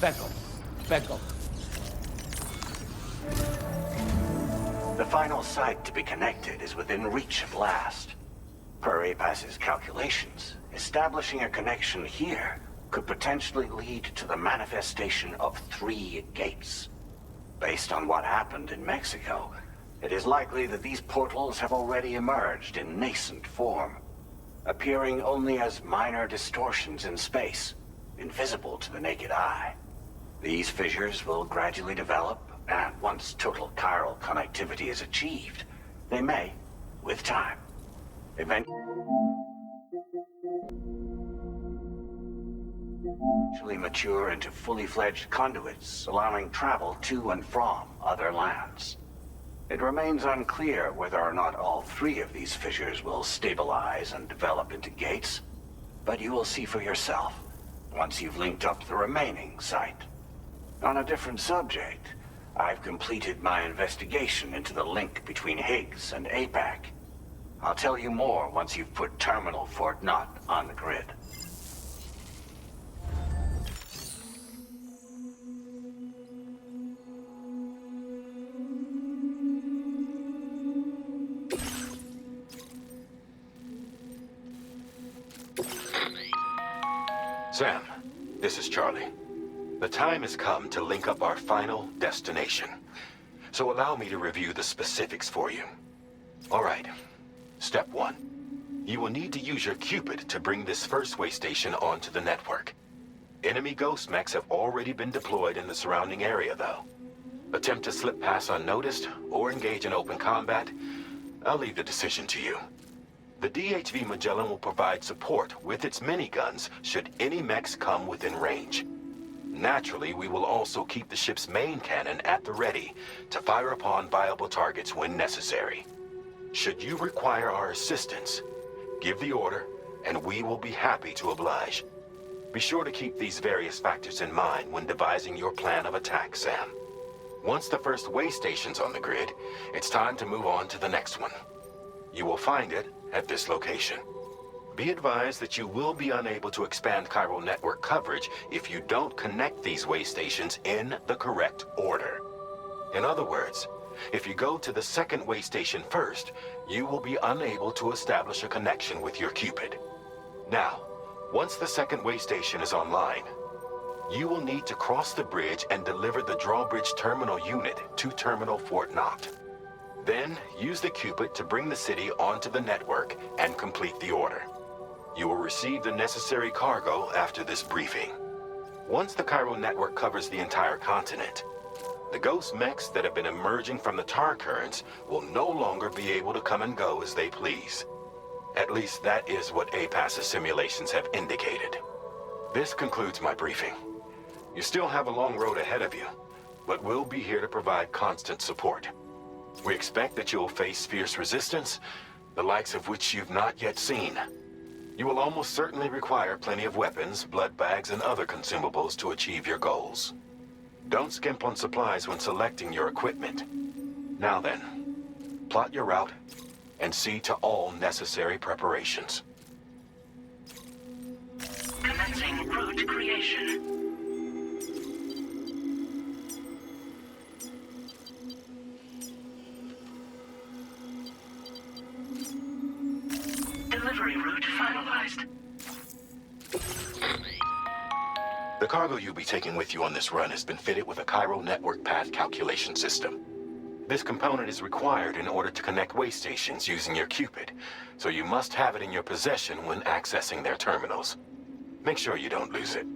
Back up. Back up. The final site to be connected is within reach at last. Per APAS's calculations, establishing a connection here could potentially lead to the manifestation of 3 gates. Based on what happened in Mexico, it is likely that these portals have already emerged in nascent form, appearing only as minor distortions in space, invisible to the naked eye. These fissures will gradually develop, and once total chiral connectivity is achieved, they may, with time, eventually mature into fully fledged conduits, allowing travel to and from other lands. It remains unclear whether or not all 3 of these fissures will stabilize and develop into gates, but you will see for yourself once you've linked up the remaining site. On a different subject, I've completed my investigation into the link between Higgs and APAC. I'll tell you more once you've put Terminal Fort Knott on the grid. Sam, this is Charlie. The time has come to link up our final destination. So allow me to review the specifics for you. All right. Step 1. You will need to use your Cupid to bring this first way station onto the network. Enemy ghost mechs have already been deployed in the surrounding area, though. Attempt to slip past unnoticed or engage in open combat, I'll leave the decision to you. The DHV Magellan will provide support with its miniguns should any mechs come within range. Naturally, we will also keep the ship's main cannon at the ready to fire upon viable targets when necessary. Should you require our assistance, give the order, and we will be happy to oblige. Be sure to keep these various factors in mind when devising your plan of attack, Sam. Once the first way station's on the grid, it's time to move on to the next one. You will find it at this location. Be advised that you will be unable to expand chiral network coverage if you don't connect these way stations in the correct order. In other words, if you go to the second way station first, you will be unable to establish a connection with your Cupid. Now, once the second way station is online, you will need to cross the bridge and deliver the drawbridge terminal unit to Terminal Fort Knott. Then, use the Cupid to bring the city onto the network and complete the order. You will receive the necessary cargo after this briefing. Once the chiral network covers the entire continent, the ghost mechs that have been emerging from the tar currents will no longer be able to come and go as they please. At least that is what APAS's simulations have indicated. This concludes my briefing. You still have a long road ahead of you, but we'll be here to provide constant support. We expect that you'll face fierce resistance, the likes of which you've not yet seen. You will almost certainly require plenty of weapons, blood bags, and other consumables to achieve your goals. Don't skimp on supplies when selecting your equipment. Now then, plot your route and see to all necessary preparations. Commencing route creation. Delivery route finalized. The cargo you'll be taking with you on this run has been fitted with a chiral network path calculation system. This component is required in order to connect way stations using your Cupid, so you must have it in your possession when accessing their terminals. Make sure you don't lose it.